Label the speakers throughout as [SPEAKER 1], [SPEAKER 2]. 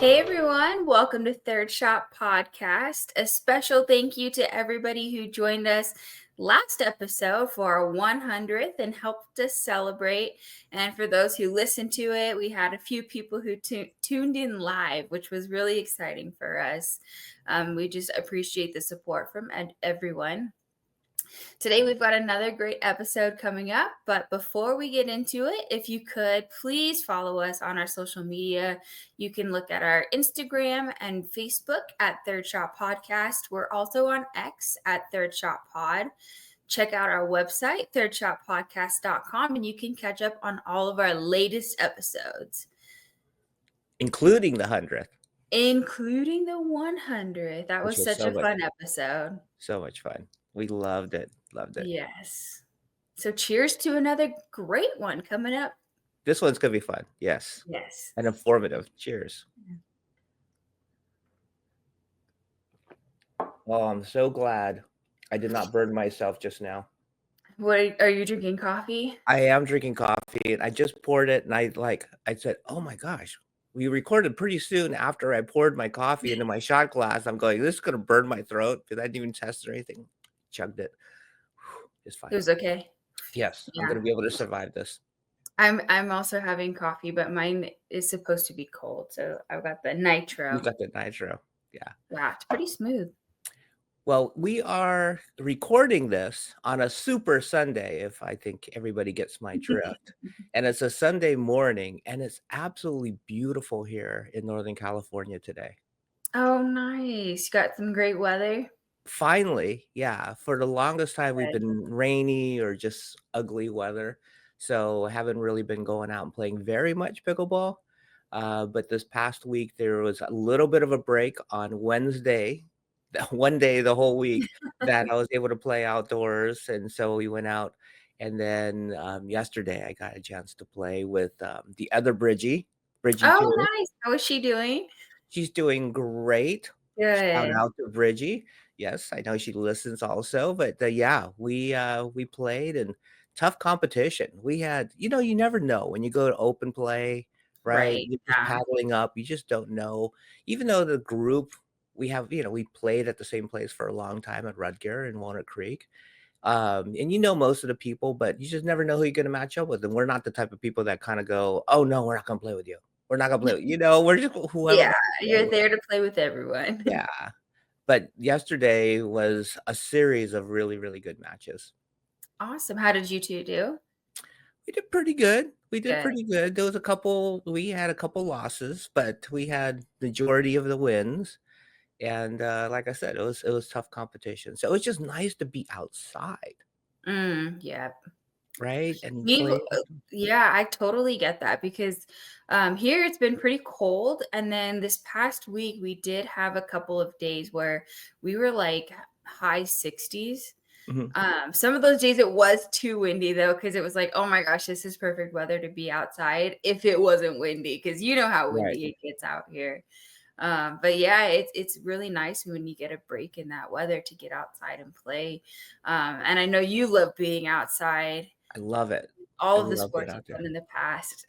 [SPEAKER 1] Hey everyone, welcome to Third Shot Podcast. A special thank you to everybody who joined us last episode for our 100th and helped us celebrate. And for those who listened to it, we had a few people who tuned in live, which was really exciting for us. We just appreciate the support from everyone. Today, we've got another great episode coming up. But before we get into it, if you could please follow us on our social media. You can look at our Instagram and Facebook at Third Shot Podcast. We're also on X at Third Shot Pod. Check out our website, thirdshotpodcast.com, and you can catch up on all of our latest episodes,
[SPEAKER 2] including the 100th.
[SPEAKER 1] Including the 100th. That was such a fun episode.
[SPEAKER 2] So much fun. We loved it.
[SPEAKER 1] Yes. So cheers to another great one coming up.
[SPEAKER 2] This one's going to be fun. Yes. And informative. Cheers. Oh, I'm so glad I did not burn myself just now.
[SPEAKER 1] What, are you drinking coffee?
[SPEAKER 2] I am drinking coffee, and I just poured it, and I said, oh my gosh, we recorded pretty soon after I poured my coffee into my shot glass. I'm going, this is going to burn my throat because I didn't even test or anything. Chugged it. It's fine.
[SPEAKER 1] It was okay.
[SPEAKER 2] Yes, yeah. I'm going to be able to survive this.
[SPEAKER 1] I'm also having coffee, but mine is supposed to be cold, so I've got the nitro.
[SPEAKER 2] You got the nitro, yeah.
[SPEAKER 1] Yeah, it's pretty smooth.
[SPEAKER 2] Well, we are recording this on a super Sunday, if I think everybody gets my drift. And it's a Sunday morning, and it's absolutely beautiful here in Northern California today.
[SPEAKER 1] Oh, nice. You got some great weather?
[SPEAKER 2] Finally, yeah. For the longest time, we've been rainy or just ugly weather. So I haven't really been going out and playing very much pickleball. But this past week, there was a little bit of a break on Wednesday. One day the whole week that I was able to play outdoors, and so we went out. And then yesterday I got a chance to play with the other Brigie.
[SPEAKER 1] Oh, nice. How is she doing?
[SPEAKER 2] She's doing great.
[SPEAKER 1] Good.
[SPEAKER 2] Shout out to Brigie. Yes, I know she listens also, but yeah, we played, and tough competition. We had, you never know when you go to open play, right? You're just paddling up. You just don't know. Even though the group we have, we played at the same place for a long time at Rudger in Walnut Creek. And most of the people, but you just never know who you're going to match up with. And we're not the type of people that kind of go, oh no, we're not going to play with you. We're not going to play with you. We're just whoever.
[SPEAKER 1] Yeah, you're there to play with everyone.
[SPEAKER 2] Yeah. But yesterday was a series of really, really good matches.
[SPEAKER 1] Awesome. How did you two do?
[SPEAKER 2] We did pretty good. There was we had a couple losses, but we had majority of the wins. And like I said, it was tough competition. So it was just nice to be outside.
[SPEAKER 1] Yep.
[SPEAKER 2] Right. And
[SPEAKER 1] yeah, I totally get that because here it's been pretty cold. And then this past week, we did have a couple of days where we were like high 60s. Mm-hmm. Some of those days it was too windy though, because it was like, oh my gosh, this is perfect weather to be outside if it wasn't windy, because you know how windy it gets out here. But yeah, it's really nice when you get a break in that weather to get outside and play. And I know you love being outside.
[SPEAKER 2] I love it.
[SPEAKER 1] All of the sports you've done in the past.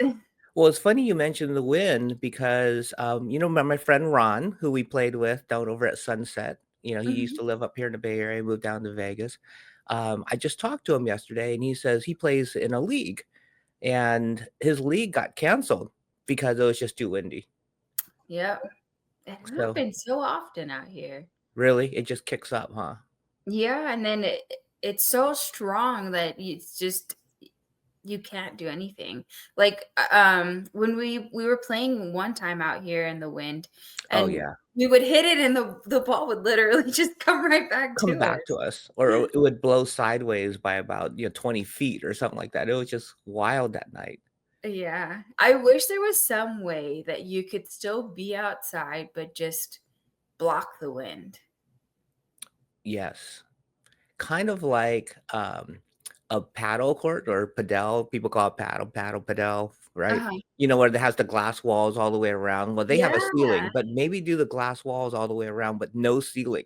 [SPEAKER 2] Well, it's funny you mentioned the wind because, my friend Ron, who we played with down over at Sunset, he used to live up here in the Bay Area, moved down to Vegas. I just talked to him yesterday, and he says he plays in a league, and his league got canceled because it was just too windy.
[SPEAKER 1] Yep. It happens so often out here.
[SPEAKER 2] Really? It just kicks up, huh?
[SPEAKER 1] Yeah, and then it's so strong that it's just you can't do anything. Like when we were playing one time out here in the wind, and we would hit it and the ball would literally just come right back
[SPEAKER 2] to us, or it would blow sideways by about 20 feet or something like that. It was just wild that night.
[SPEAKER 1] Yeah, I wish there was some way that you could still be outside but just block the wind.
[SPEAKER 2] Yes, kind of like a paddle court or padel. People call it padel, right? Where it has the glass walls all the way around. Well, they have a ceiling, but maybe do the glass walls all the way around, but no ceiling.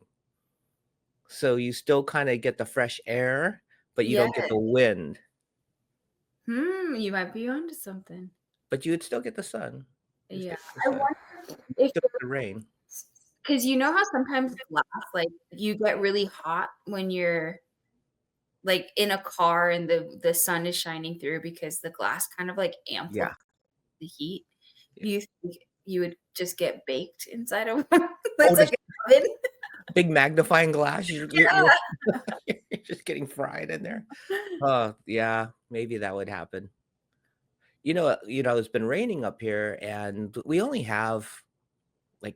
[SPEAKER 2] So you still kind of get the fresh air, but you don't get the wind.
[SPEAKER 1] You might be onto something.
[SPEAKER 2] But you would still get the sun.
[SPEAKER 1] Yeah. I wonder If
[SPEAKER 2] Took the rain.
[SPEAKER 1] because you know how sometimes glass, like, you get really hot when you're, like, in a car and the sun is shining through because the glass kind of, like,
[SPEAKER 2] Yeah,
[SPEAKER 1] amplifies the heat.
[SPEAKER 2] yeah.
[SPEAKER 1] Do you think you would just get baked inside of one?
[SPEAKER 2] Oh,
[SPEAKER 1] It's
[SPEAKER 2] just
[SPEAKER 1] like an oven?
[SPEAKER 2] big magnifying glass, you're
[SPEAKER 1] Yeah.
[SPEAKER 2] you're just getting fried in there. Yeah, maybe that would happen. It's been raining up here, and we only have, like,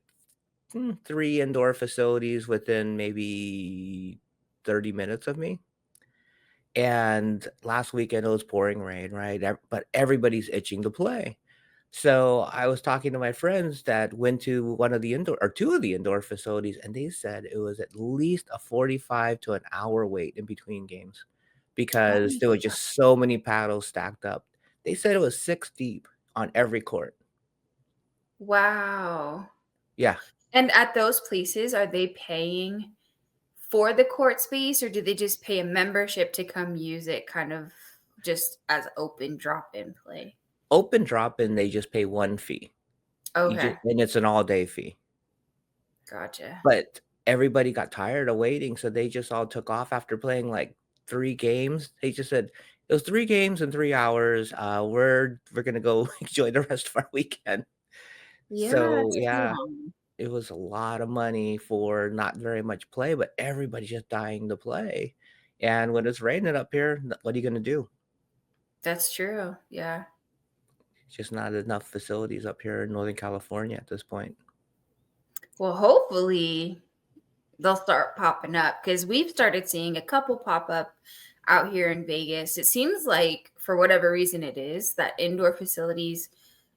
[SPEAKER 2] 3 indoor facilities within maybe 30 minutes of me, and last weekend, it was pouring rain, right? But everybody's itching to play. So, I was talking to my friends that went to one of the indoor or 2 of the indoor facilities, and they said it was at least a 45 to an hour wait in between games
[SPEAKER 1] Oh
[SPEAKER 2] because
[SPEAKER 1] my
[SPEAKER 2] there were
[SPEAKER 1] god.
[SPEAKER 2] just so many paddles stacked up. They said it was 6 deep on every court.
[SPEAKER 1] Wow.
[SPEAKER 2] Yeah,
[SPEAKER 1] And at those places, are they paying for the court space, or do they just pay a membership to come use it kind of just as open drop-in play?
[SPEAKER 2] open drop-in, they just pay 1 fee. You just
[SPEAKER 1] Okay,
[SPEAKER 2] and it's an all-day fee.
[SPEAKER 1] gotcha.
[SPEAKER 2] But everybody got tired of waiting, so they just all took off after playing, like, 3 games. They just said, "It was 3 games in 3 hours, we're gonna go enjoy the rest of our weekend."
[SPEAKER 1] Yeah,
[SPEAKER 2] So, yeah,
[SPEAKER 1] damn.
[SPEAKER 2] it was a lot of money for not very much play, but everybody's just dying to play. And when it's raining up here, what are you gonna do?
[SPEAKER 1] That's true, yeah.
[SPEAKER 2] It's just not enough facilities up here in Northern California at this point.
[SPEAKER 1] Well, hopefully, they'll start popping up because 'cause we've started seeing a couple pop up out here in Vegas. It seems like, for whatever reason it is, that indoor facilities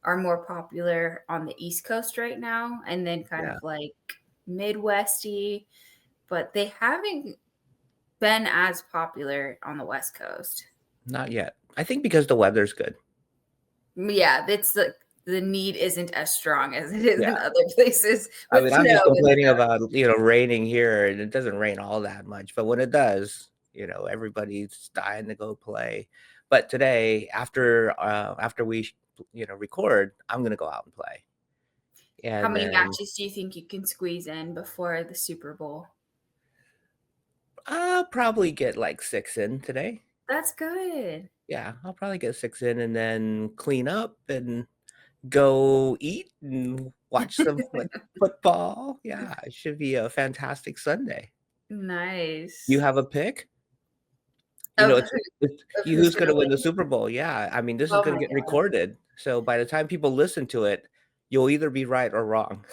[SPEAKER 1] are more popular on the East Coast right now, and then kind
[SPEAKER 2] Yeah,
[SPEAKER 1] of, like, Midwesty, but they haven't been as popular on the West Coast.
[SPEAKER 2] not yet. I think because the weather's good.
[SPEAKER 1] Yeah, it's the need isn't as strong as it is
[SPEAKER 2] Yeah.
[SPEAKER 1] in other places
[SPEAKER 2] I
[SPEAKER 1] with
[SPEAKER 2] mean, I'm
[SPEAKER 1] snow
[SPEAKER 2] just
[SPEAKER 1] and
[SPEAKER 2] complaining
[SPEAKER 1] stuff.
[SPEAKER 2] about, raining here, and it doesn't rain all that much, but when it does, everybody's dying to go play. But today, after we record, I'm gonna go out and play,
[SPEAKER 1] How
[SPEAKER 2] and
[SPEAKER 1] many
[SPEAKER 2] then
[SPEAKER 1] matches do you think you can squeeze in before the Super Bowl?
[SPEAKER 2] I'll probably get, like, 6 in today.
[SPEAKER 1] That's good.
[SPEAKER 2] Yeah, I'll probably get 6 in and then clean up and go eat and watch some, like, football. Yeah, it should be a fantastic Sunday. You
[SPEAKER 1] Nice.
[SPEAKER 2] have a pick?
[SPEAKER 1] Of
[SPEAKER 2] It's
[SPEAKER 1] who's
[SPEAKER 2] who's
[SPEAKER 1] gonna
[SPEAKER 2] gonna win the
[SPEAKER 1] win?
[SPEAKER 2] Super Bowl, yeah, I mean, this is
[SPEAKER 1] Oh
[SPEAKER 2] gonna
[SPEAKER 1] my
[SPEAKER 2] get
[SPEAKER 1] god.
[SPEAKER 2] recorded, so by the time people listen to it, you'll either be right or wrong.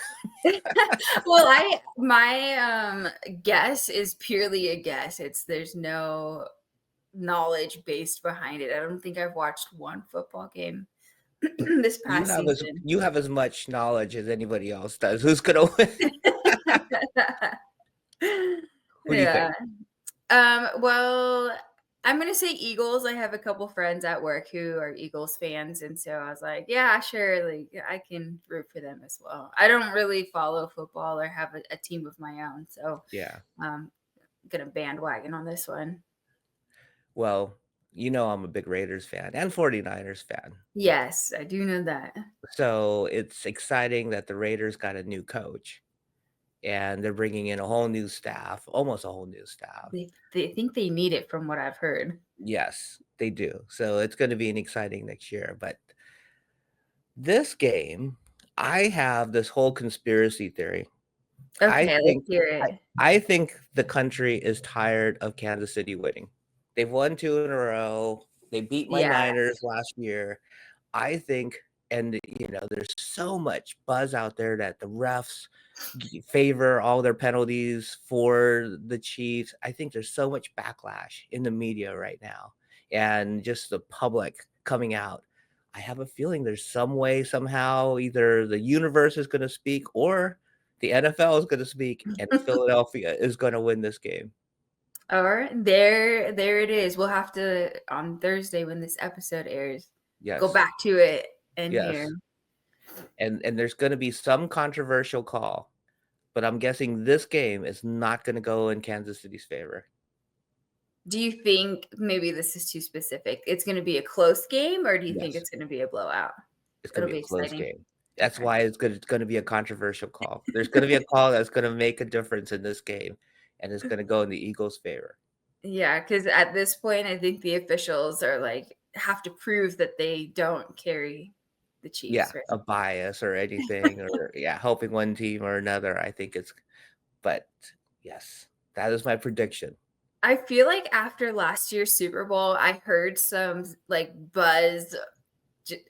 [SPEAKER 1] Well, my, guess is purely a guess. There's no knowledge based behind it. I don't think I've watched one football game this past season.
[SPEAKER 2] You have as much knowledge as anybody else does. Who's gonna win? Who do you
[SPEAKER 1] Yeah.
[SPEAKER 2] think?
[SPEAKER 1] Well, I'm gonna say Eagles. I have a couple friends at work who are Eagles fans, and so I was like, yeah, sure, like I can root for them as well. I don't really follow football or have a team of my own, so
[SPEAKER 2] Yeah.
[SPEAKER 1] I'm gonna bandwagon on this one.
[SPEAKER 2] Well, I'm a big Raiders fan and 49ers fan,
[SPEAKER 1] Yes, I do know that.
[SPEAKER 2] so it's exciting that the Raiders got a new coach, and they're bringing in a whole new staff, almost a whole new staff.
[SPEAKER 1] They think they need it from what I've heard.
[SPEAKER 2] Yes, they do, so it's gonna be an exciting next year, but this game, I have this whole conspiracy theory. I
[SPEAKER 1] Okay, let's
[SPEAKER 2] think
[SPEAKER 1] hear
[SPEAKER 2] I
[SPEAKER 1] it.
[SPEAKER 2] I think the country is tired of Kansas City winning. They've won 2 in a row. They beat my
[SPEAKER 1] Yeah.
[SPEAKER 2] Niners last year. I think there's so much buzz out there that the refs favor all their penalties for the Chiefs. I think there's so much backlash in the media right now and just the public coming out. I have a feeling there's some way, somehow, either the universe is going to speak or the NFL is going to speak, and Philadelphia is going to win this game.
[SPEAKER 1] Alright, there it is. We'll have to, on Thursday when this episode airs, go
[SPEAKER 2] Yes,
[SPEAKER 1] back to it and hear.
[SPEAKER 2] yes. And there's going to be some controversial call, but I'm guessing this game is not going to go in Kansas City's favor.
[SPEAKER 1] Do you think maybe this is too specific? It's gonna be a close game, or do you think
[SPEAKER 2] Yes.
[SPEAKER 1] it's gonna be a blowout?
[SPEAKER 2] It's gonna
[SPEAKER 1] It'll
[SPEAKER 2] be a
[SPEAKER 1] be
[SPEAKER 2] close
[SPEAKER 1] exciting.
[SPEAKER 2] game. That's why it's gonna be a controversial call. There's gonna be a call that's gonna make a difference in this game, and it's gonna go in the Eagles' favor.
[SPEAKER 1] Yeah, because at this point, I think the officials are like have to prove that they don't carry the
[SPEAKER 2] Yeah,
[SPEAKER 1] Chiefs, right?
[SPEAKER 2] a bias or anything or yeah, helping one team or another, I think it's but yes, that is my prediction.
[SPEAKER 1] I feel like after last year's Super Bowl, I heard some like buzz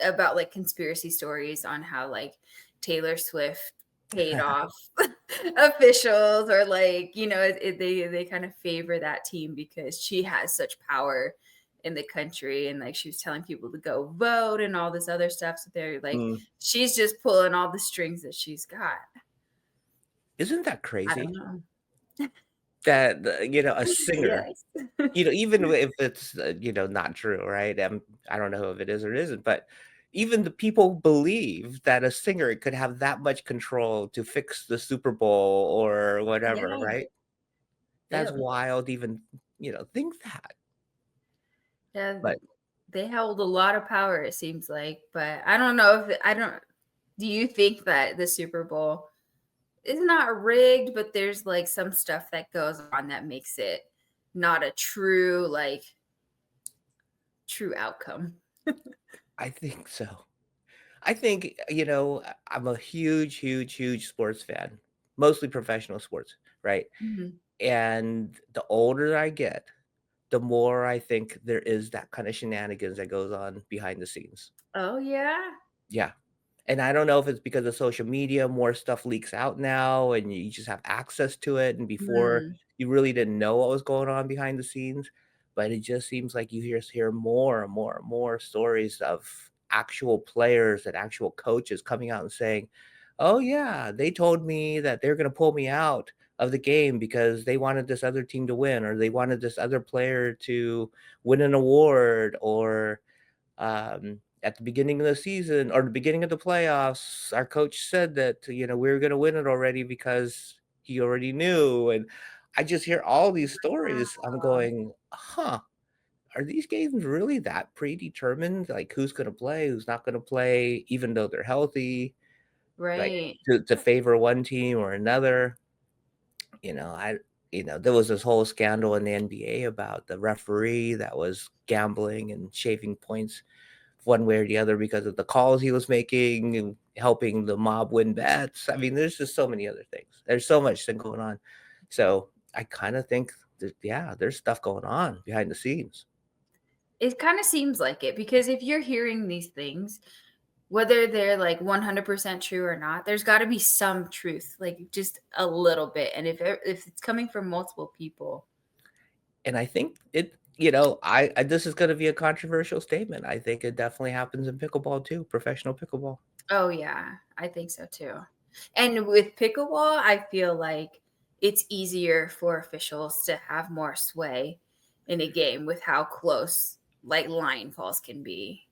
[SPEAKER 1] about like conspiracy stories on how like Taylor Swift paid off officials or like they kind of favor that team because she has such power in the country and like she was telling people to go vote and all this other stuff so they're like
[SPEAKER 2] Mm,
[SPEAKER 1] she's just pulling all the strings that she's got.
[SPEAKER 2] isn't that
[SPEAKER 1] I don't
[SPEAKER 2] crazy?
[SPEAKER 1] know.
[SPEAKER 2] That, a singer,
[SPEAKER 1] Yes.
[SPEAKER 2] even if it's, not true, right? I don't know if it is or it isn't, but even the people believe that a singer could have that much control to fix the Super Bowl or whatever,
[SPEAKER 1] Yeah.
[SPEAKER 2] right? That's
[SPEAKER 1] They,
[SPEAKER 2] wild even, think that.
[SPEAKER 1] yeah,
[SPEAKER 2] But
[SPEAKER 1] they held a lot of power, it seems like. But I don't know if I don't. Do you think that the Super Bowl is not rigged, but there's like some stuff that goes on that makes it not a true true outcome?
[SPEAKER 2] I think so. I think, I'm a huge, huge, huge sports fan, mostly professional sports, right?
[SPEAKER 1] Mhm.
[SPEAKER 2] And the older I get, the more I think there is that kind of shenanigans that goes on behind the scenes.
[SPEAKER 1] Oh yeah.
[SPEAKER 2] Yeah. And I don't know if it's because of social media, more stuff leaks out now and you just have access to it. And before
[SPEAKER 1] Mm,
[SPEAKER 2] you really didn't know what was going on behind the scenes. But it just seems like you hear more and more and more stories of actual players and actual coaches coming out and saying, oh, yeah, they told me that they're going to pull me out of the game because they wanted this other team to win or they wanted this other player to win an award or at the beginning of the season or the beginning of the playoffs, our coach said that, we were going to win it already because he already knew. And I just hear all these stories. I'm going, huh, are these games really that predetermined? Like who's going to play, who's not going to play, even though they're healthy, like
[SPEAKER 1] right.
[SPEAKER 2] to favor one team or another? There was this whole scandal in the NBA about the referee that was gambling and shaving points one way or the other because of the calls he was making and helping the mob win bets. I mean, there's just so many other things. There's so much thing going on. So I kind of think that, yeah, there's stuff going on behind the scenes.
[SPEAKER 1] It kind of seems like it because if you're hearing these things, whether they're like 100% true or not, there's got to be some truth, like just a little bit. And if it's coming from multiple people,
[SPEAKER 2] And I think this is going to be a controversial statement. I think it definitely happens in pickleball too, professional pickleball.
[SPEAKER 1] oh yeah, I think so too. And with pickleball, I feel like it's easier for officials to have more sway in a game with how close like line calls can be.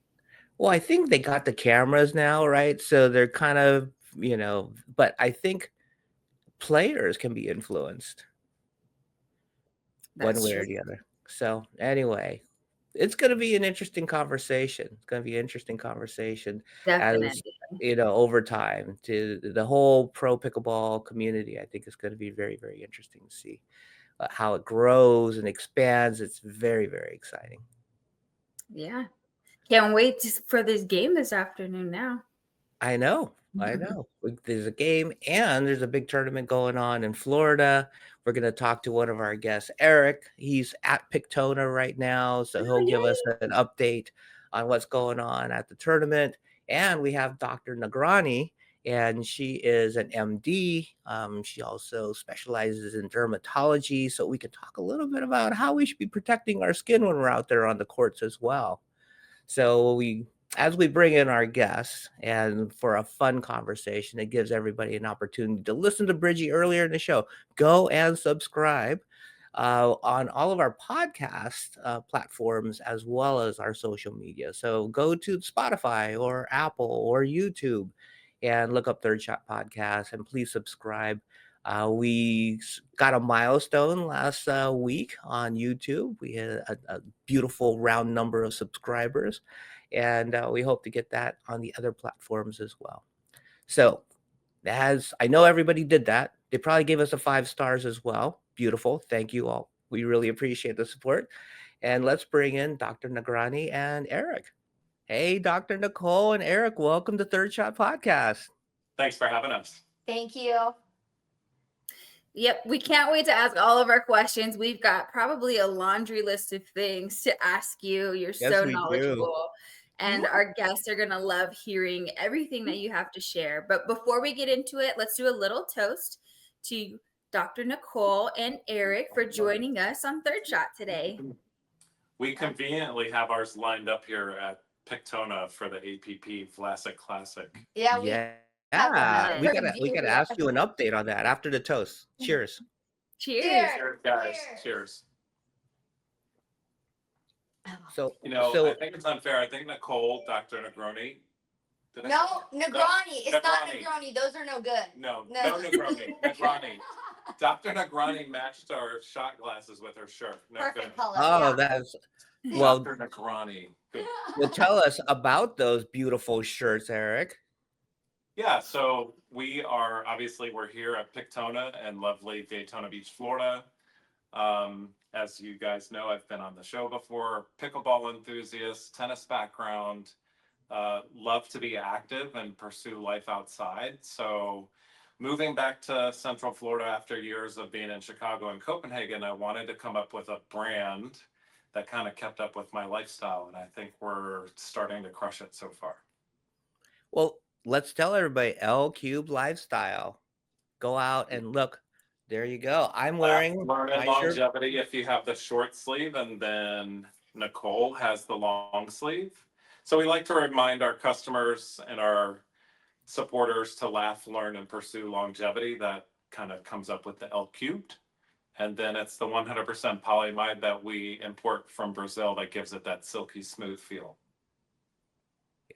[SPEAKER 2] Well, I think they got the cameras now, right? So they're kind of, but I think players can be influenced one
[SPEAKER 1] That's
[SPEAKER 2] way
[SPEAKER 1] true.
[SPEAKER 2] or the other. So, anyway, it's gonna be an interesting conversation. It's gonna be an interesting conversation as,
[SPEAKER 1] Definitely.
[SPEAKER 2] over time to the whole pro pickleball community. I think it's gonna be very, very interesting to see, how it grows and expands. It's very, very exciting.
[SPEAKER 1] Yeah. Can't wait for this game this afternoon now.
[SPEAKER 2] I know, I know. There's a game and there's a big tournament going on in Florida. We're gonna talk to one of our guests, Eric. He's at Pictona right now, so
[SPEAKER 1] Oh,
[SPEAKER 2] he'll give us
[SPEAKER 1] yay.
[SPEAKER 2] an update on what's going on at the tournament. And we have Dr. Nagrani, and she is an MD. She also specializes in dermatology, so we can talk a little bit about how we should be protecting our skin when we're out there on the courts as well. So as we bring in our guests and for a fun conversation, it gives everybody an opportunity to listen to Bridgie earlier in the show. Go and subscribe on all of our podcast platforms as well as our social media. So go to Spotify or Apple or YouTube and look up Third Shot Podcast and please subscribe. We got a milestone last week on YouTube. We had a beautiful round number of subscribers, and we hope to get that on the other platforms as well. So as I know everybody did that. They probably gave us a 5 stars as well. Beautiful. Thank you all. We really appreciate the support. And let's bring in Dr. Nagrani and Eric. Hey, Dr. Nicole and Eric, welcome to Third Shot Podcast.
[SPEAKER 3] Thanks for having us.
[SPEAKER 4] Thank you.
[SPEAKER 1] Yep, we can't wait to ask all of our questions. We've got probably a laundry list of things to ask you. You're
[SPEAKER 2] Yes,
[SPEAKER 1] so
[SPEAKER 2] we do.
[SPEAKER 1] knowledgeable, and our guests are going to love hearing everything that you have to share. But before we get into it, let's do a little toast to Dr. Nicole and Eric for joining us on Third Shot today.
[SPEAKER 3] We conveniently have ours lined up here at Pictona for the APP Vlasic Classic.
[SPEAKER 4] Yeah,
[SPEAKER 2] Yeah, we gotta ask you an update on that after the toast. Cheers.
[SPEAKER 1] Cheers.
[SPEAKER 3] Cheers, guys. Cheers.
[SPEAKER 2] So
[SPEAKER 3] I think it's unfair. I think Nicole, Dr. Nagrani.
[SPEAKER 4] No, Nagrani. It's not
[SPEAKER 3] Nagrani.
[SPEAKER 4] Nagrani. Those are no good.
[SPEAKER 3] No Nagrani. Nagrani. Dr. Nagrani matched our shot glasses with her shirt. No
[SPEAKER 4] Perfect
[SPEAKER 3] good.
[SPEAKER 4] color.
[SPEAKER 2] oh,
[SPEAKER 4] yeah.
[SPEAKER 2] that's well.
[SPEAKER 3] Dr. Nagrani. Good.
[SPEAKER 2] Well, tell us about those beautiful shirts, Eric.
[SPEAKER 3] Yeah, so we're here at Pictona in lovely Daytona Beach, Florida. As you guys know, I've been on the show before, pickleball enthusiast, tennis background, love to be active and pursue life outside. So moving back to Central Florida after years of being in Chicago and Copenhagen, I wanted to come up with a brand that kind of kept up with my lifestyle. And I think we're starting to crush it so far.
[SPEAKER 2] Well, let's tell everybody L Cube Lifestyle. Go out and look. There you go. I'm wearing
[SPEAKER 3] Learn
[SPEAKER 2] my shirt.
[SPEAKER 3] longevity if you have the short sleeve, and then Nicole has the long sleeve. So we like to remind our customers and our supporters to laugh, learn, and pursue longevity. That kind of comes up with the L cubed. And then it's the 100% polyamide that we import from Brazil that gives it that silky smooth feel.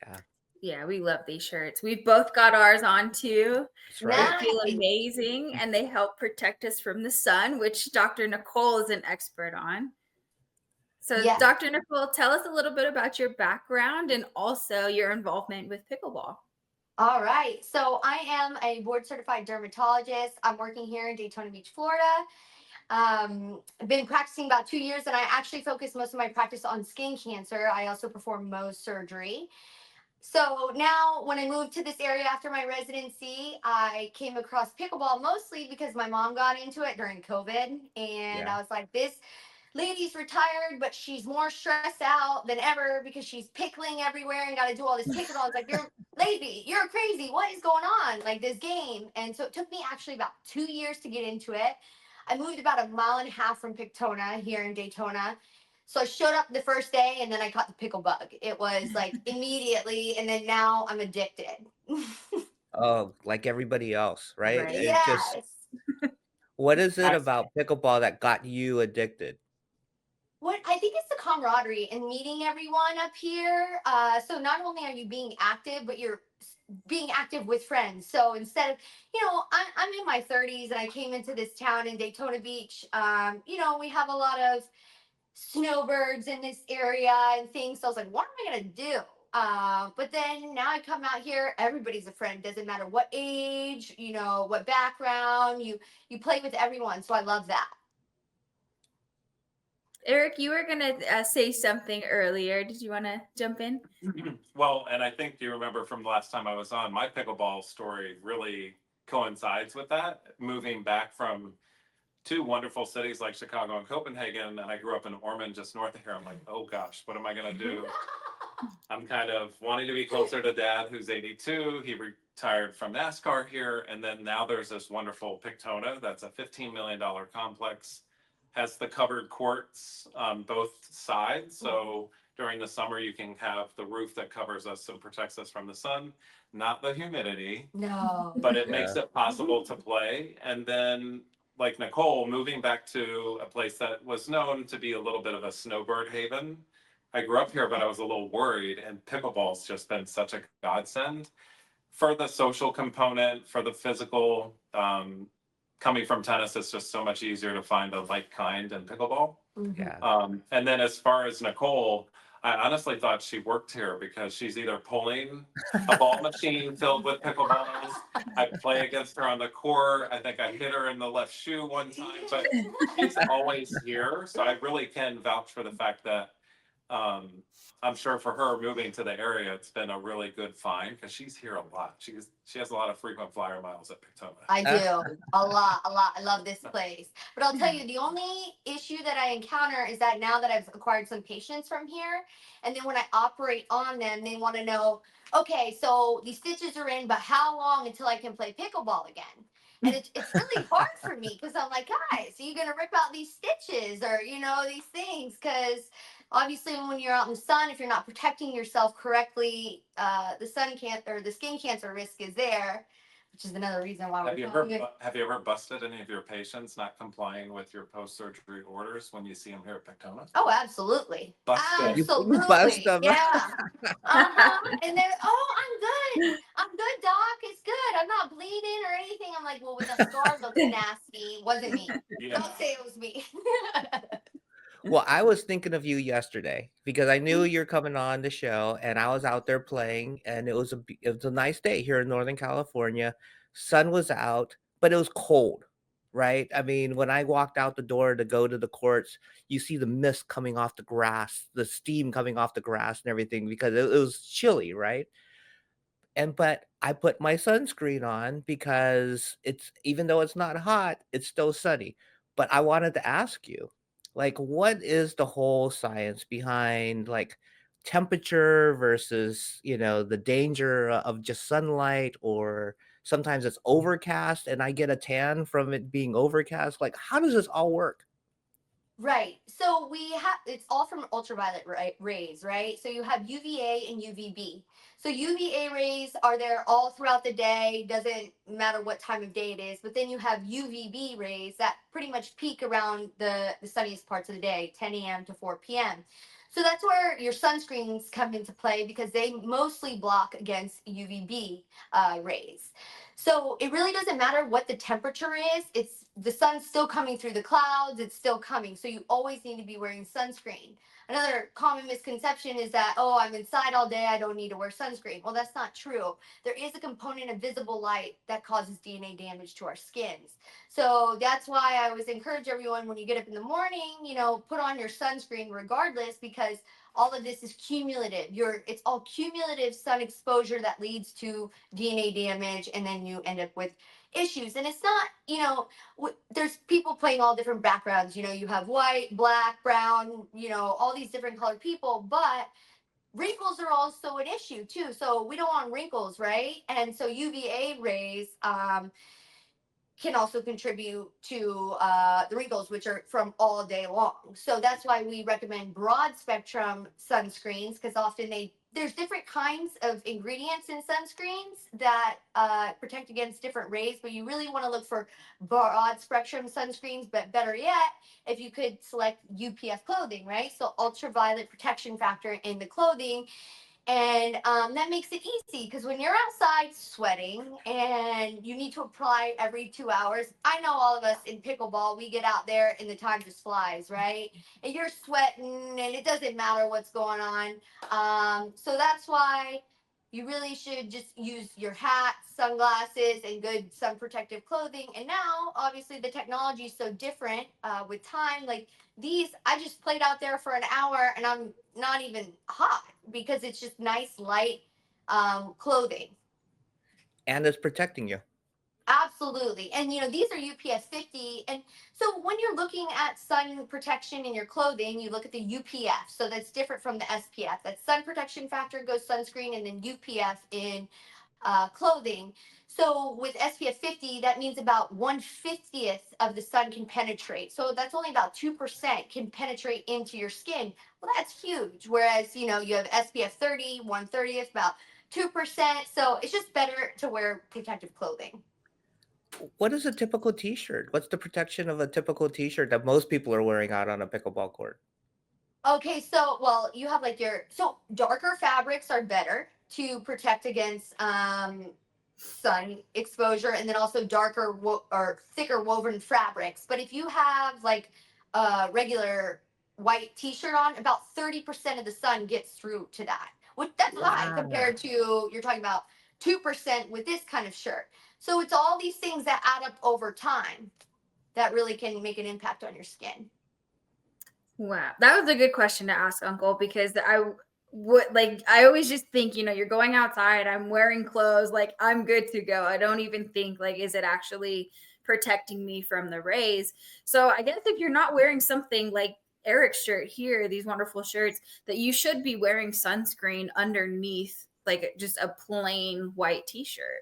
[SPEAKER 2] Yeah.
[SPEAKER 1] Yeah, we love these shirts. We've both got ours on too.
[SPEAKER 2] That's right.
[SPEAKER 1] They feel amazing, and they help protect us from the sun, which Dr. Nicole is an expert on. So,
[SPEAKER 4] Yeah.
[SPEAKER 1] Dr. Nicole, tell us a little bit about your background and also your involvement with pickleball.
[SPEAKER 4] All right. So I am a board certified dermatologist. I'm working here in Daytona Beach, Florida. I've been practicing about 2 years, and I actually focus most of my practice on skin cancer. I also perform Mohs surgery. So now when I moved to this area after my residency, I came across pickleball mostly because my mom got into it during COVID. And I was like, this lady's retired, but she's more stressed out than ever because she's pickling everywhere and got to do all this pickleball. It's like, you're crazy. What is going on? Like this game. And so it took me actually about 2 years to get into it. I moved about 1.5 miles from Pictona here in Daytona. So I showed up the first day and then I caught the pickle bug. It was like immediately, and then now I'm addicted.
[SPEAKER 2] Oh, like everybody else, right?
[SPEAKER 1] Right.
[SPEAKER 2] It's just, what is it about pickleball that got you addicted?
[SPEAKER 4] What I think it's the camaraderie and meeting everyone up here. So not only are you being active, but you're being active with friends. So instead of, I'm in my 30s and I came into this town in Daytona Beach. We have a lot of snowbirds in this area and things. So I was like, what am I going to do? But then now I come out here, everybody's a friend. Doesn't matter what age, what background, you play with everyone. So I love that.
[SPEAKER 1] Eric, you were going to say something earlier. Did you want to jump in?
[SPEAKER 3] Well, and I think you remember from the last time I was on, my pickleball story really coincides with that. Moving back from two wonderful cities like Chicago and Copenhagen, and I grew up in Ormond, just north of here. I'm like, oh gosh, what am I going to do? I'm kind of wanting to be closer to Dad, who's 82. He retired from NASCAR here, and then now there's this wonderful Pictona that's a $15 million complex. Has the covered courts on both sides. So during the summer, you can have the roof that covers us and protects us from the sun, not the humidity.
[SPEAKER 4] No.
[SPEAKER 3] But it makes it possible to play. And then, like Nicole, moving back to a place that was known to be a little bit of a snowbird haven. I grew up here, but I was a little worried. And pickleball's just been such a godsend for the social component, for the physical. Coming from tennis, it's just so much easier to find a like kind in pickleball.
[SPEAKER 2] Yeah.
[SPEAKER 3] And then as far as Nicole, I honestly thought she worked here because she's either pulling a ball machine filled with pickleballs. I play against her on the court. I think I hit her in the left shoe one time, but she's always here. So I really can vouch for the fact that um, I'm sure for her moving to the area, it's been a really good find because she's here a lot. She has a lot of frequent flyer miles at Pictoma.
[SPEAKER 4] I do. A lot, a lot. I love this place. But I'll tell you, the only issue that I encounter is that now that I've acquired some patients from here, and then when I operate on them, they want to know, okay, so these stitches are in, but how long until I can play pickleball again? And it's really hard for me because I'm like, guys, are you going to rip out these stitches or, these things? Because obviously when you're out in the sun, if you're not protecting yourself correctly, the skin cancer risk is there, which is another reason why
[SPEAKER 3] Have you ever busted any of your patients not complying with your post-surgery orders when you see them here at Pictoma?
[SPEAKER 4] Oh, absolutely.
[SPEAKER 3] Busted.
[SPEAKER 2] You bust
[SPEAKER 4] Absolutely.
[SPEAKER 2] them.
[SPEAKER 4] Yeah. And then, oh, I'm good. I'm good, doc. It's good. I'm not bleeding or anything. I'm like, well, when the scar looks nasty, it wasn't me.
[SPEAKER 3] Yeah.
[SPEAKER 4] Don't say it was me.
[SPEAKER 2] Well, I was thinking of you yesterday because I knew you're coming on the show, and I was out there playing, and it was a nice day here in Northern California. Sun was out, but it was cold, right? I mean, when I walked out the door to go to the courts, you see the mist coming off the grass, the steam coming off the grass and everything because it was chilly, right? But I put my sunscreen on because it's even though it's not hot, it's still sunny. But I wanted to ask you, like, what is the whole science behind like temperature versus, the danger of just sunlight, or sometimes it's overcast and I get a tan from it being overcast. Like, how does this all work?
[SPEAKER 4] Right. So it's all from ultraviolet rays, right? So you have UVA and UVB. So UVA rays are there all throughout the day, doesn't matter what time of day it is. But then you have UVB rays that pretty much peak around the sunniest parts of the day, 10 a.m. to 4 p.m. So that's where your sunscreens come into play because they mostly block against UVB rays. So it really doesn't matter what the temperature is. It's the sun's still coming through the clouds. It's still coming. So you always need to be wearing sunscreen. Another common misconception is that, oh, I'm inside all day. I don't need to wear sunscreen. Well, that's not true. There is a component of visible light that causes DNA damage to our skins. So that's why I always encourage everyone when you get up in the morning, put on your sunscreen regardless because all of this is cumulative. It's all cumulative sun exposure that leads to DNA damage, and then you end up with issues. And it's not, there's people playing all different backgrounds. You have white, black, brown, all these different colored people, but wrinkles are also an issue too. So we don't want wrinkles, right? And so UVA rays can also contribute to the wrinkles, which are from all day long. So that's why we recommend broad spectrum sunscreens because often there's different kinds of ingredients in sunscreens that protect against different rays, but you really want to look for broad spectrum sunscreens. But better yet, if you could select UPF clothing, right? So ultraviolet protection factor in the clothing. And that makes it easy because when you're outside sweating and you need to apply every 2 hours, I know all of us in pickleball, we get out there and the time just flies, right? And you're sweating and it doesn't matter what's going on. So that's why you really should just use your hat, sunglasses, and good sun protective clothing. And now, obviously, the technology is so different with time. Like these, I just played out there for an hour and I'm not even hot because it's just nice, light clothing.
[SPEAKER 2] And it's protecting you.
[SPEAKER 4] Absolutely. And these are UPF 50. And so when you're looking at sun protection in your clothing, you look at the UPF. So that's different from the SPF. That's sun protection factor goes sunscreen, and then UPF in clothing. So with SPF 50, that means about 1/50th of the sun can penetrate. So that's only about 2% can penetrate into your skin. Well, that's huge. Whereas, you have SPF 30, 1/30th, about 2%. So it's just better to wear protective clothing.
[SPEAKER 2] What is a typical t-shirt? What's the protection of a typical t-shirt that most people are wearing out on a pickleball court?
[SPEAKER 4] Okay, so you have like so darker fabrics are better to protect against sun exposure, and then also darker or thicker woven fabrics. But if you have like regular white t-shirt on, about 30% of the sun gets through to that. That's high
[SPEAKER 2] Wow.
[SPEAKER 4] compared to, you're talking about 2% with this kind of shirt. So it's all these things that add up over time that really can make an impact on your skin.
[SPEAKER 1] Wow, that was a good question to ask, Uncle, because I would like I always just think, you're going outside, I'm wearing clothes, like I'm good to go. I don't even think like, is it actually protecting me from the rays? So I guess if you're not wearing something like Eric's shirt here, these wonderful shirts, that you should be wearing sunscreen underneath like just a plain white t-shirt.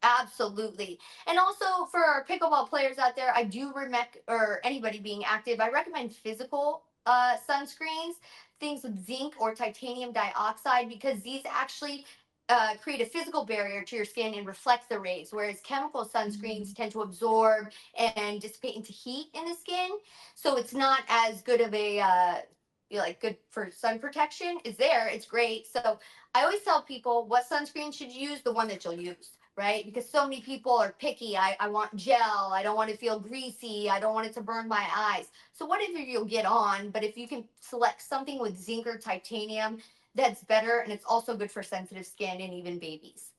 [SPEAKER 4] Absolutely. And also for our pickleball players out there, I do recommend, or anybody being active, I recommend physical sunscreens, things with zinc or titanium dioxide, because these actually create a physical barrier to your skin and reflect the rays, whereas chemical sunscreens tend to absorb and dissipate into heat in the skin. So it's not as good of a like good for sun protection. Is there, it's great. So I always tell people, what sunscreen should you use? The one that you'll use, right? Because so many people are picky. I want gel. I don't want to feel greasy. I don't want it to burn my eyes. So whatever you'll get on, but if you can select something with zinc or titanium, that's better. And it's also good for sensitive skin and even babies.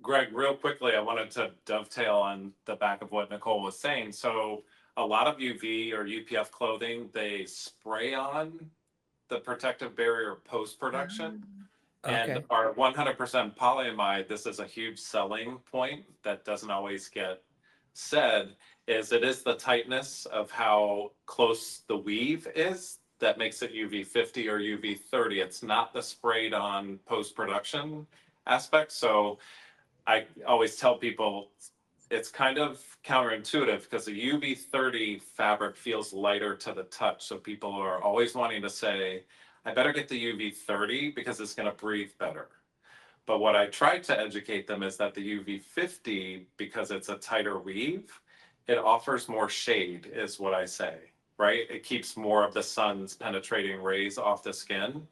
[SPEAKER 3] Greg, real quickly, I wanted to dovetail on the back of what Nicole was saying. So a lot of UV or UPF clothing, they spray on the protective barrier post-production. And
[SPEAKER 2] Okay.
[SPEAKER 3] our 100% polyamide, this is a huge selling point that doesn't always get said, is it is the tightness of how close the weave is that makes it UV50 or UV30. It's not the sprayed on post-production aspect. So I always tell people it's kind of counterintuitive because the UV30 fabric feels lighter to the touch. So people are always wanting to say, I better get the UV30 because it's going to breathe better. But what I try to educate them is that the UV50, because it's a tighter weave, it offers more shade, is what I say, right? It keeps more of the sun's penetrating rays off the skin.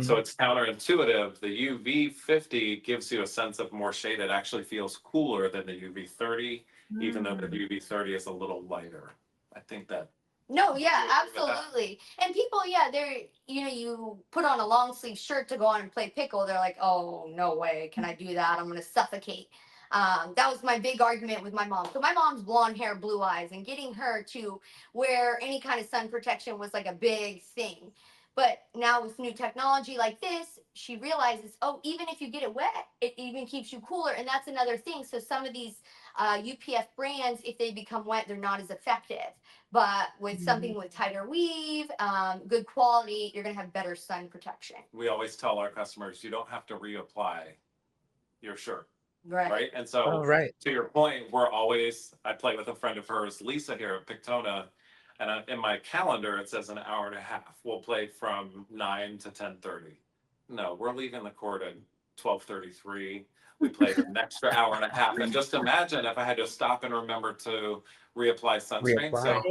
[SPEAKER 3] So
[SPEAKER 2] Mhm.
[SPEAKER 3] it's counterintuitive. The UV50 gives you a sense of more shade. It actually feels cooler than the UV30, even though the
[SPEAKER 1] Mm.
[SPEAKER 3] UV30 is a little lighter. I think that.
[SPEAKER 4] No,
[SPEAKER 3] Do
[SPEAKER 4] yeah,
[SPEAKER 3] you agree with that?
[SPEAKER 4] absolutely. And people, yeah, they're, you put on a long sleeve shirt to go on and play pickle. They're like, oh, no way. Can I do that? I'm going to suffocate. That was my big argument with my mom. So my mom's blonde hair, blue eyes, and getting her to wear any kind of sun protection was like a big thing. But now with new technology like this, she realizes, oh, even if you get it wet, it even keeps you cooler. And that's another thing. So some of these UPF brands, if they become wet, they're not as effective. But with something with tighter weave, good quality, you're going to have better sun protection.
[SPEAKER 3] We always tell our customers you don't have to reapply your shirt,
[SPEAKER 4] Right.
[SPEAKER 3] right? And
[SPEAKER 2] Oh,
[SPEAKER 3] so
[SPEAKER 2] right.
[SPEAKER 3] to your point, I play with a friend of hers, Lisa, here at Pictona, and in my calendar it says an hour and a half. We'll play from 9 to 10:30. No, we're leaving the court at 12:33. We played an extra hour and a half, and just imagine if I had to stop and remember to reapply sunscreen.
[SPEAKER 2] Reapply.
[SPEAKER 3] So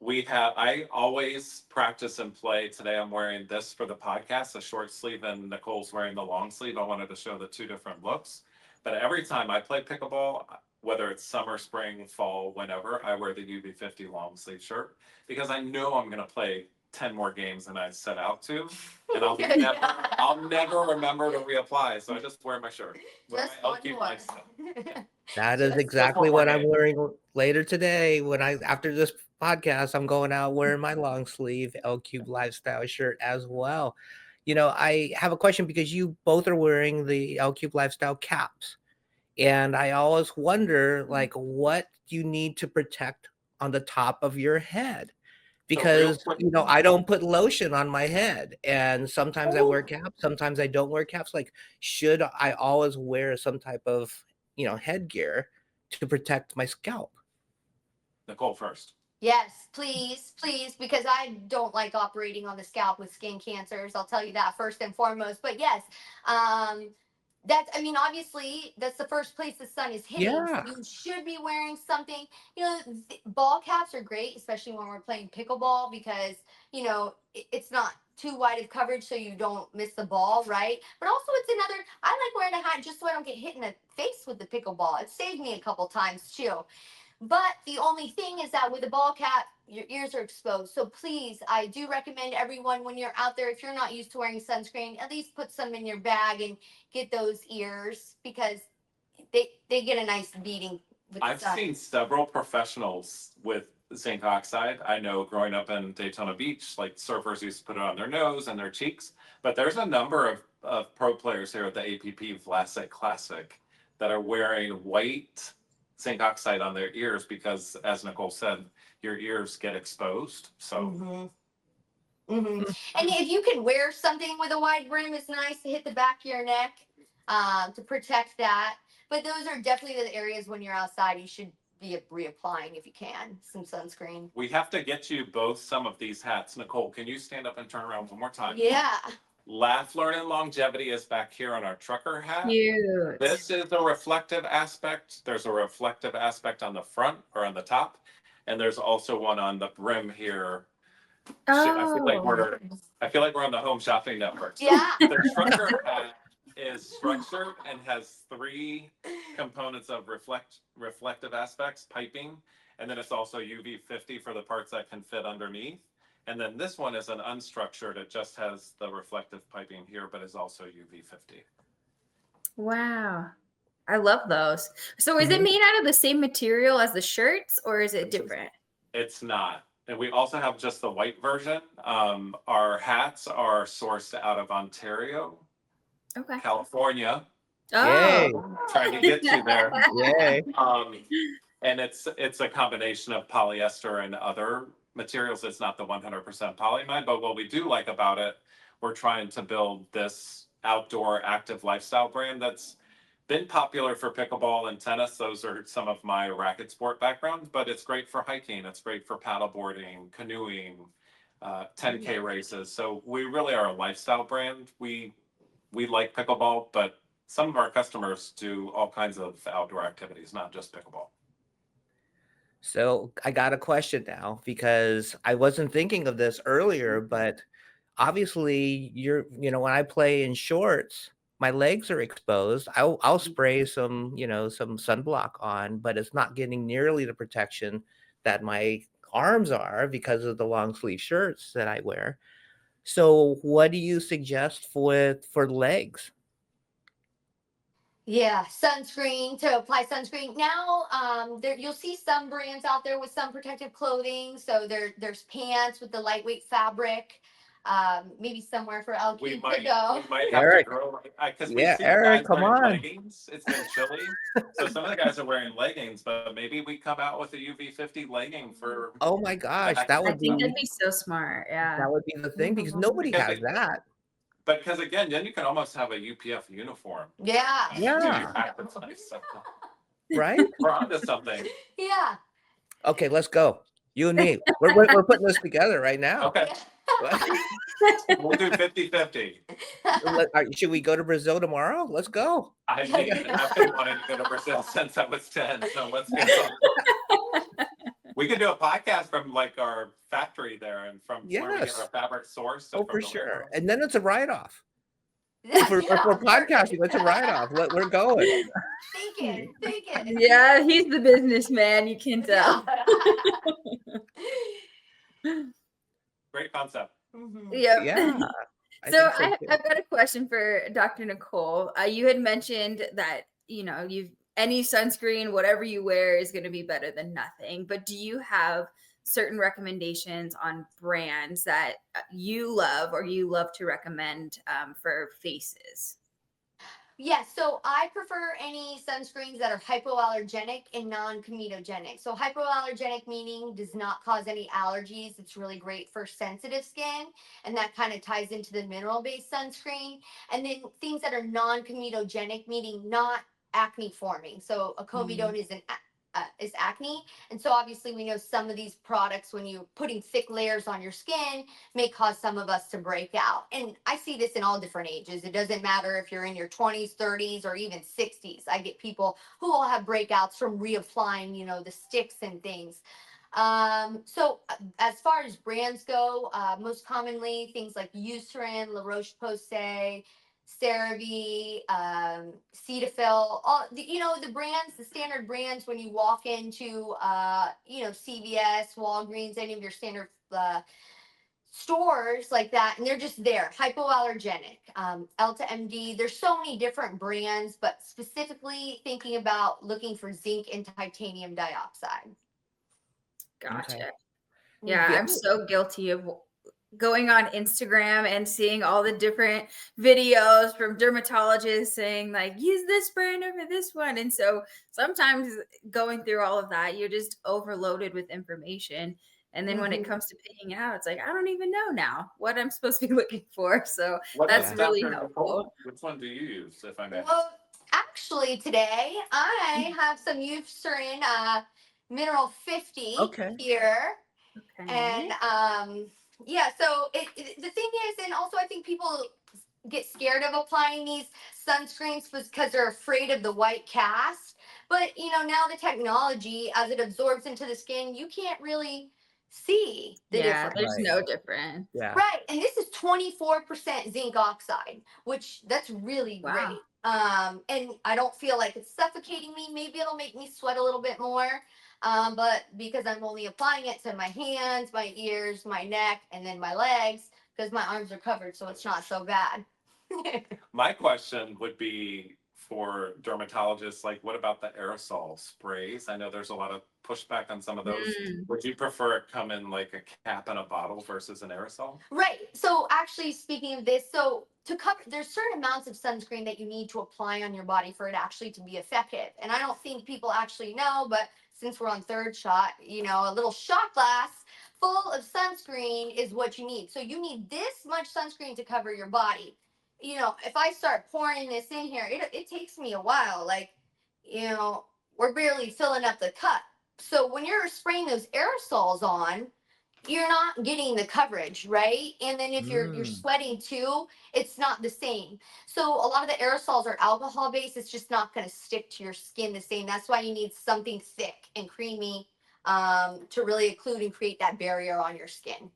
[SPEAKER 1] Right.
[SPEAKER 3] I always practice and play. Today I'm wearing this for the podcast, the short sleeve, and Nicole's wearing the long sleeve. I wanted to show the two different looks. But every time I play pickleball, whether it's summer, spring, fall, whenever, I wear the UV50 long sleeve shirt because I know I'm going to play 10 more games than I set out to. And I'll never remember to reapply. So I just wear my shirt.
[SPEAKER 4] Just
[SPEAKER 3] I'll
[SPEAKER 4] one
[SPEAKER 3] keep
[SPEAKER 4] more.
[SPEAKER 3] lifestyle. Yeah.
[SPEAKER 2] That is
[SPEAKER 3] Just one
[SPEAKER 2] exactly
[SPEAKER 3] more
[SPEAKER 2] what I'm
[SPEAKER 3] game.
[SPEAKER 2] wearing later today. After this podcast, I'm going out wearing my long sleeve L Cube lifestyle shirt as well. I have a question because you both are wearing the L Cube lifestyle caps. And I always wonder, like, what you need to protect on the top of your head.
[SPEAKER 3] So real
[SPEAKER 2] Because,
[SPEAKER 3] quick,
[SPEAKER 2] I don't put lotion on my head. And sometimes I wear
[SPEAKER 1] Oh.
[SPEAKER 2] caps, sometimes I don't wear caps. Like, should I always wear some type of, headgear to protect my scalp?
[SPEAKER 3] Nicole first.
[SPEAKER 4] Yes, please, please, because I don't like operating on the scalp with skin cancers. I'll tell you that first and foremost. But yes, obviously, that's the first place the sun is hitting. So
[SPEAKER 2] Yeah.
[SPEAKER 4] you should be wearing something. Ball caps are great, especially when we're playing pickleball, because, it's not too wide of coverage so you don't miss the ball, right? But also, I like wearing a hat just so I don't get hit in the face with the pickleball. It saved me a couple times too. But the only thing is that with a ball cap, your ears are exposed. So please, I do recommend everyone when you're out there, if you're not used to wearing sunscreen, at least put some in your bag and get those ears, because they get a nice beating with the
[SPEAKER 3] I've
[SPEAKER 4] sun.
[SPEAKER 3] seen several professionals with zinc oxide. I know growing up in Daytona Beach, like surfers used to put it on their nose and their cheeks. But there's a number of pro players here at the APP Vlasic Classic that are wearing white zinc oxide on their ears because, as Nicole said, your ears get exposed. So
[SPEAKER 4] And if you can wear something with a wide brim, it's nice to hit the back of your neck to protect that. But those are definitely the areas when you're outside you should be reapplying, if you can, some sunscreen.
[SPEAKER 3] we have to get you both some of these hats. Nicole, can you stand up and turn around one more time?
[SPEAKER 4] Yeah.
[SPEAKER 3] Laugh, Learn, and Longevity is back here on our trucker hat.
[SPEAKER 1] Cute.
[SPEAKER 3] This is the reflective aspect. There's a reflective aspect on the front or on the top, and there's also one on the brim here. I feel like we're on the Home Shopping Network.
[SPEAKER 4] Yeah.
[SPEAKER 3] The trucker hat is structured and has 3 components of reflective aspects, piping, and then it's also UV50 for the parts that can fit underneath. And then this one is an unstructured. It just has the reflective piping here, but is also UV50.
[SPEAKER 1] Wow. I love those. So is it made out of the same material as the shirts, or is it different?
[SPEAKER 3] It's not. And we also have just the white version. Our hats are sourced out of Ontario,
[SPEAKER 1] Okay.
[SPEAKER 3] California.
[SPEAKER 2] Yay.
[SPEAKER 1] Oh.
[SPEAKER 3] Trying to get you there.
[SPEAKER 2] Yay.
[SPEAKER 3] And it's a combination of polyester and other materials. It's not the 100% polyamide, but what we do like about it, we're trying to build this outdoor active lifestyle brand that's been popular for pickleball and tennis. Those are some of my racket sport backgrounds, but it's great for hiking. It's great for paddleboarding, canoeing, 10K races. So we really are a lifestyle brand. We like pickleball, but some of our customers do all kinds of outdoor activities, not just pickleball.
[SPEAKER 2] So I got a question now because I wasn't thinking of this earlier, but obviously when I play in shorts, my legs are exposed. I'll spray some, some sunblock on, but it's not getting nearly the protection that my arms are because of the long sleeve shirts that I wear. So what do you suggest for legs?
[SPEAKER 4] Yeah, sunscreen, to apply sunscreen. Now, you'll see some brands out there with some protective clothing. So there's pants with the lightweight fabric. Maybe somewhere for LQ
[SPEAKER 3] We
[SPEAKER 4] to
[SPEAKER 3] might
[SPEAKER 4] go.
[SPEAKER 3] have
[SPEAKER 2] Eric.
[SPEAKER 3] to grow because we
[SPEAKER 2] Yeah,
[SPEAKER 3] see
[SPEAKER 2] Eric,
[SPEAKER 3] guys
[SPEAKER 2] come
[SPEAKER 3] wearing
[SPEAKER 2] on.
[SPEAKER 3] leggings. It's been chilly, so some of the guys are wearing leggings. But maybe we come out with a UV50 legging for.
[SPEAKER 2] Oh my gosh,
[SPEAKER 3] back.
[SPEAKER 2] that
[SPEAKER 1] I
[SPEAKER 2] would
[SPEAKER 1] think
[SPEAKER 2] be
[SPEAKER 1] that'd be so smart. Yeah.
[SPEAKER 2] the thing because nobody
[SPEAKER 3] Because
[SPEAKER 2] has that.
[SPEAKER 3] But because again, then you can almost have a UPF uniform.
[SPEAKER 4] Yeah.
[SPEAKER 3] Do
[SPEAKER 2] Yeah.
[SPEAKER 3] your sacrifice. So
[SPEAKER 2] Right?
[SPEAKER 3] we're onto something.
[SPEAKER 4] Yeah.
[SPEAKER 2] Okay, let's go. You and me. We're putting this together right now.
[SPEAKER 3] Okay, we'll do 50-50.
[SPEAKER 2] Should we go to Brazil tomorrow? Let's go.
[SPEAKER 3] I've been wanting to go to Brazil since I was 10, so let's go. We could do a podcast from like our factory there and from where we get
[SPEAKER 2] Yes.
[SPEAKER 3] our fabric sourced.
[SPEAKER 2] Oh, for sure. And then it's a write-off.
[SPEAKER 4] Yeah,
[SPEAKER 2] If we're podcasting, it's a write-off. We're going.
[SPEAKER 4] Thinking.
[SPEAKER 1] Yeah, he's the businessman. You can tell.
[SPEAKER 3] Great concept.
[SPEAKER 1] Yep.
[SPEAKER 2] Yeah.
[SPEAKER 1] So
[SPEAKER 2] think so too.
[SPEAKER 1] I've got a question for Dr. Nicole. You had mentioned that, any sunscreen, whatever you wear is going to be better than nothing. But do you have certain recommendations on brands that you love or you love to recommend for faces?
[SPEAKER 4] Yes, so I prefer any sunscreens that are hypoallergenic and non-comedogenic. So hypoallergenic meaning does not cause any allergies. It's really great for sensitive skin, and that kind of ties into the mineral-based sunscreen. And then things that are non-comedogenic, meaning not acne forming. So a comedone is acne, and so obviously we know some of these products, when you're putting thick layers on your skin, may cause some of us to break out. And I see this in all different ages. It doesn't matter if you're in your 20s, 30s, or even 60s. I get people who will have breakouts from reapplying, the sticks and things. So as far as brands go, most commonly things like Eucerin, La Roche-Posay, CeraVe, Cetaphil, all the, the brands, the standard brands when you walk into, CVS, Walgreens, any of your standard stores like that, and they're just there. Hypoallergenic, Elta MD. There's so many different brands, but specifically thinking about looking for zinc and titanium dioxide.
[SPEAKER 1] Gotcha.
[SPEAKER 2] Okay.
[SPEAKER 1] Yeah,
[SPEAKER 2] Yeah.
[SPEAKER 1] I'm so guilty of going on Instagram and seeing all the different videos from dermatologists saying like use this brand over this one, and so sometimes going through all of that you're just overloaded with information, and then when it
[SPEAKER 4] Mhm.
[SPEAKER 1] comes to picking it out it's like I don't even know now what I'm supposed to be looking for, so
[SPEAKER 3] What
[SPEAKER 1] that's
[SPEAKER 3] does
[SPEAKER 2] Yeah.
[SPEAKER 1] really
[SPEAKER 3] Dr.
[SPEAKER 1] helpful.
[SPEAKER 3] Nicole? Which one do you use, if I may?
[SPEAKER 4] Well, actually, today I have some UV30 Mineral 50
[SPEAKER 2] Okay.
[SPEAKER 4] here.
[SPEAKER 1] Okay.
[SPEAKER 4] And yeah, so the thing is, and also I think people get scared of applying these sunscreens because they're afraid of the white cast. But now the technology, as it absorbs into the skin, you can't really see the
[SPEAKER 1] Yeah,
[SPEAKER 4] difference.
[SPEAKER 1] there's
[SPEAKER 2] Right.
[SPEAKER 1] no difference.
[SPEAKER 2] Yeah.
[SPEAKER 4] Right, and this is 24% zinc oxide, which that's really
[SPEAKER 1] Wow.
[SPEAKER 4] great. And I don't feel like it's suffocating me. Maybe it'll make me sweat a little bit more, but because I'm only applying it to my hands, my ears, my neck, and then my legs, because my arms are covered, so it's not so bad.
[SPEAKER 3] My question would be for dermatologists, like, what about the aerosol sprays? I know there's a lot of pushback on some of those.
[SPEAKER 1] Mm.
[SPEAKER 3] Would you prefer it come in like a cap in a bottle versus an aerosol?
[SPEAKER 4] Right. So actually, speaking of this, so to cover, there's certain amounts of sunscreen that you need to apply on your body for it actually to be effective. And I don't think people actually know, but since we're on third shot, a little shot glass full of sunscreen is what you need. So you need this much sunscreen to cover your body. If I start pouring this in here, it takes me a while. Like, we're barely filling up the cup. So when you're spraying those aerosols on, you're not getting the coverage, right? And then if you're
[SPEAKER 2] Mm.
[SPEAKER 4] sweating too, it's not the same. So a lot of the aerosols are alcohol based. It's just not going to stick to your skin the same. That's why you need something thick and creamy to really occlude and create that barrier on your skin.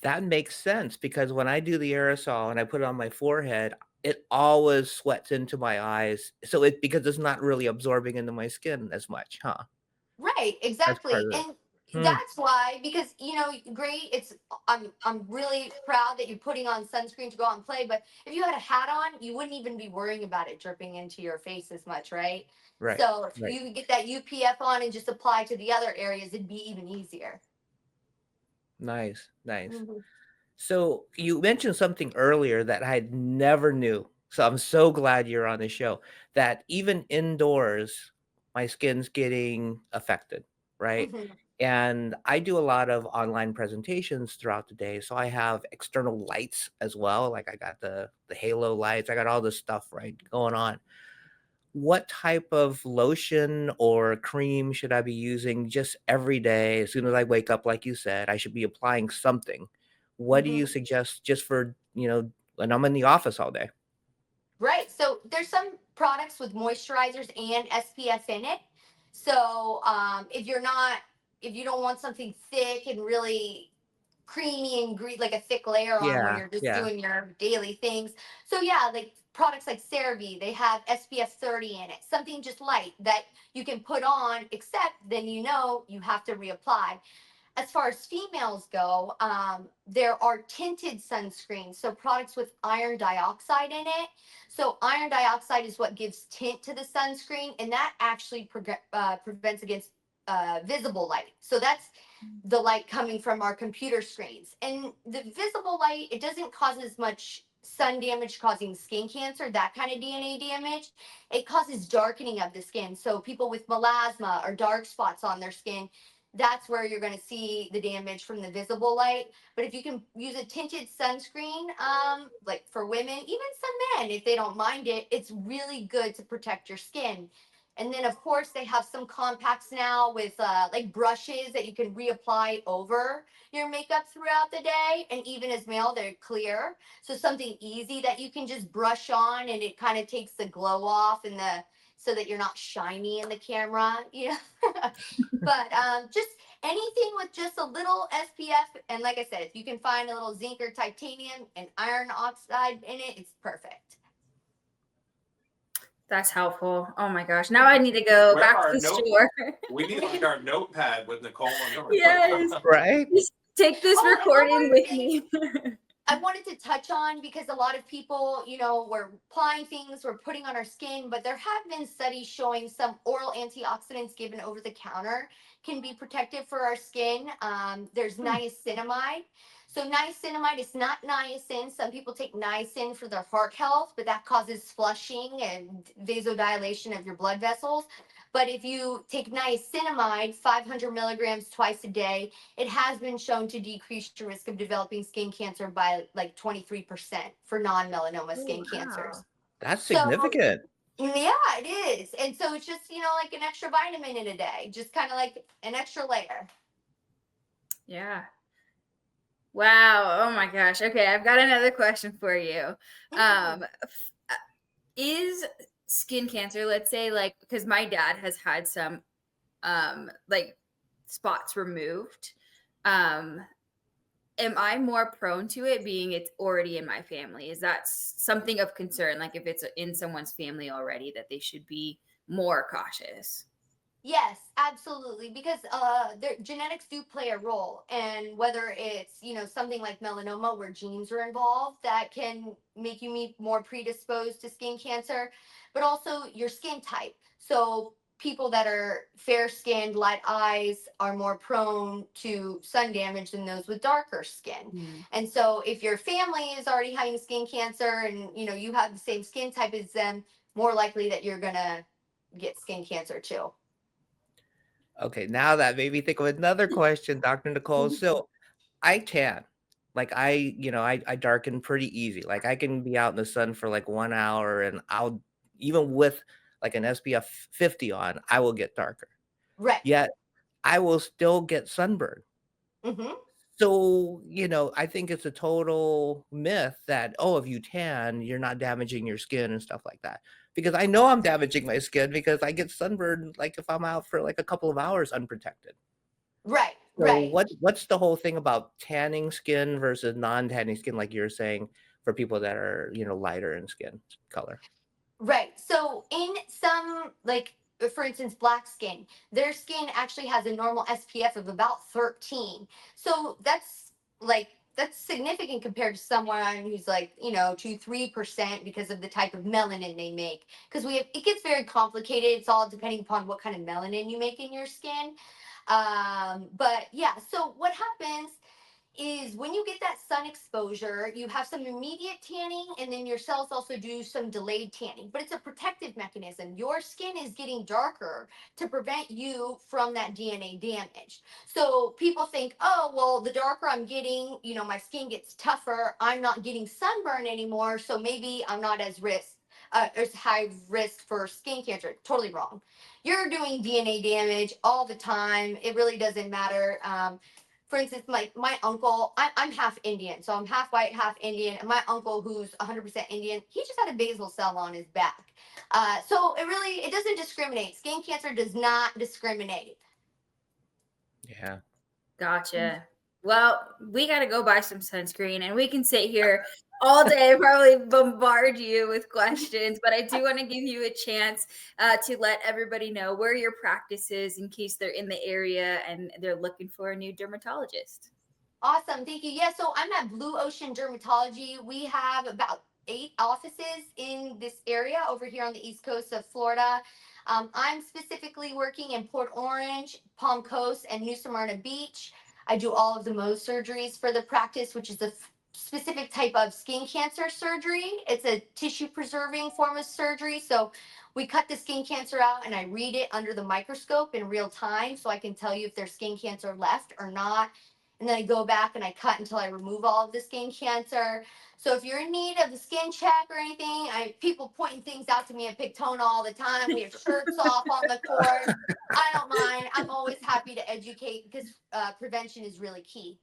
[SPEAKER 2] That makes sense because when I do the aerosol and I put it on my forehead, it always sweats into my eyes. So because it's not really absorbing into my skin as much, huh?
[SPEAKER 4] Right,
[SPEAKER 2] That's part
[SPEAKER 4] exactly.
[SPEAKER 2] of it.
[SPEAKER 4] And
[SPEAKER 2] Hmm.
[SPEAKER 4] that's why, because great, I'm really proud that you're putting on sunscreen to go out and play, but if you had a hat on, you wouldn't even be worrying about it dripping into your face as much, right?
[SPEAKER 2] Right.
[SPEAKER 4] So if
[SPEAKER 2] Right.
[SPEAKER 4] you could get that UPF on and just apply to the other areas, it'd be even easier.
[SPEAKER 2] Nice. Nice.
[SPEAKER 4] Mhm.
[SPEAKER 2] So you mentioned something earlier that I never knew. So I'm so glad you're on the show that even indoors, my skin's getting affected, right?
[SPEAKER 4] Mhm.
[SPEAKER 2] And I do a lot of online presentations throughout the day. So I have external lights as well. Like I got the halo lights, I got all this stuff right going on. What type of lotion or cream should I be using just every day? As soon as I wake up, like you said, I should be applying something. What do you
[SPEAKER 4] Mhm.
[SPEAKER 2] suggest just for, when I'm in the office all day?
[SPEAKER 4] Right. So there's some products with moisturizers and SPF in it. So if you don't want something thick and really creamy and like a thick layer on when
[SPEAKER 2] Yeah,
[SPEAKER 4] you're just
[SPEAKER 2] yeah.
[SPEAKER 4] doing your daily things. So yeah, like products like CeraVe, they have SPF 30 in it. Something just light that you can put on, except then you have to reapply. As far as females go, there are tinted sunscreens, so products with iron dioxide in it. So iron dioxide is what gives tint to the sunscreen, and that actually prevents against visible light. So that's the light coming from our computer screens. And the visible light, it doesn't cause as much sun damage causing skin cancer, that kind of DNA damage. It causes darkening of the skin. So people with melasma or dark spots on their skin, that's where you're going to see the damage from the visible light. But if you can use a tinted sunscreen, like for women, even some men, if they don't mind it, it's really good to protect your skin. And then, of course, they have some compacts now with like brushes that you can reapply over your makeup throughout the day. And even as male, they're clear. So something easy that you can just brush on and it kind of takes the glow off and so that you're not shiny in the camera, But just anything with just a little SPF. And like I said, if you can find a little zinc or titanium and iron oxide in it, it's perfect.
[SPEAKER 1] That's helpful. Oh my gosh. Now I need to go
[SPEAKER 3] Where
[SPEAKER 1] back
[SPEAKER 3] are
[SPEAKER 1] to the
[SPEAKER 3] note?
[SPEAKER 1] store.
[SPEAKER 3] We need like our notepad with Nicole and
[SPEAKER 1] Yes.
[SPEAKER 2] Right?
[SPEAKER 1] Just take this
[SPEAKER 4] Oh, and one
[SPEAKER 1] recording
[SPEAKER 4] more
[SPEAKER 1] with
[SPEAKER 4] thing
[SPEAKER 1] me.
[SPEAKER 4] I wanted to touch on, because a lot of people, we're applying things, we're putting on our skin, but there have been studies showing some oral antioxidants given over the counter can be protective for our skin. There's niacinamide. So niacinamide is not niacin. Some people take niacin for their heart health, but that causes flushing and vasodilation of your blood vessels. But if you take niacinamide, 500 milligrams twice a day, it has been shown to decrease your risk of developing skin cancer by like 23% for non-melanoma
[SPEAKER 1] Oh,
[SPEAKER 4] skin cancers.
[SPEAKER 1] wow.
[SPEAKER 2] That's
[SPEAKER 4] So
[SPEAKER 2] significant.
[SPEAKER 4] yeah, it is. And so it's just, like an extra vitamin in a day, just kind of like an extra layer.
[SPEAKER 1] Yeah. Wow. Oh my gosh. Okay, I've got another question for you. Is skin cancer, let's say, like, because my dad has had some like spots removed. Am I more prone to it being it's already in my family? Is that something of concern? Like if it's in someone's family already, that they should be more cautious?
[SPEAKER 4] Yes, absolutely. Because their genetics do play a role, and whether it's something like melanoma where genes are involved, that can make you more predisposed to skin cancer, but also your skin type. So people that are fair skinned, light eyes, are more prone to sun damage than those with darker skin.
[SPEAKER 1] Mm.
[SPEAKER 4] And so if your family is already having skin cancer, and you have the same skin type as them, more likely that you're gonna get skin cancer too.
[SPEAKER 2] Okay, now that made me think of another question, Dr. Nicole. So I tan. Like I darken pretty easy. Like I can be out in the sun for like 1 hour and I'll even with like an SPF 50 on, I will get darker.
[SPEAKER 4] Right.
[SPEAKER 2] Yet I will still get sunburned.
[SPEAKER 4] Mm-hmm.
[SPEAKER 2] So, I think it's a total myth that, oh, if you tan, you're not damaging your skin and stuff like that. Because I know I'm damaging my skin because I get sunburned like if I'm out for like a couple of hours unprotected.
[SPEAKER 4] Right.
[SPEAKER 2] So
[SPEAKER 4] Right.
[SPEAKER 2] what's the whole thing about tanning skin versus non-tanning skin, like you're saying, for people that are, lighter in skin color?
[SPEAKER 4] Right. So in some, like, for instance, black skin, their skin actually has a normal SPF of about 13. So that's significant compared to someone who's like 2-3% because of the type of melanin they make. Because it gets very complicated. It's all depending upon what kind of melanin you make in your skin. But yeah, so what happens is when you get that sun exposure, you have some immediate tanning, and then your cells also do some delayed tanning. But it's a protective mechanism. Your skin is getting darker to prevent you from that DNA damage. So people think, oh, well, the darker I'm getting, my skin gets tougher. I'm not getting sunburn anymore. So maybe I'm not as high risk for skin cancer. Totally wrong. You're doing DNA damage all the time. It really doesn't matter. For instance, my uncle, I'm half Indian, so I'm half white, half Indian, and my uncle, who's 100% Indian, he just had a basal cell on his back. So it doesn't discriminate. Skin cancer does not discriminate.
[SPEAKER 2] Yeah.
[SPEAKER 1] Gotcha. Well, we got to go buy some sunscreen, and we can sit here all day and probably bombard you with questions. But I do want to give you a chance to let everybody know where your practice is in case they're in the area and they're looking for a new dermatologist.
[SPEAKER 4] Awesome, thank you. Yeah, so I'm at Blue Ocean Dermatology. We have about 8 offices in this area over here on the east coast of Florida. I'm specifically working in Port Orange, Palm Coast, and New Smyrna Beach. I do all of the Mohs surgeries for the practice, which is a specific type of skin cancer surgery. It's a tissue preserving form of surgery. So we cut the skin cancer out and I read it under the microscope in real time so I can tell you if there's skin cancer left or not. And then I go back and I cut until I remove all of the skin cancer. So if you're in need of a skin check or anything, people pointing things out to me at Pictona all the time. We have shirts off on the court. I don't mind. I'm always happy to educate because prevention is really key.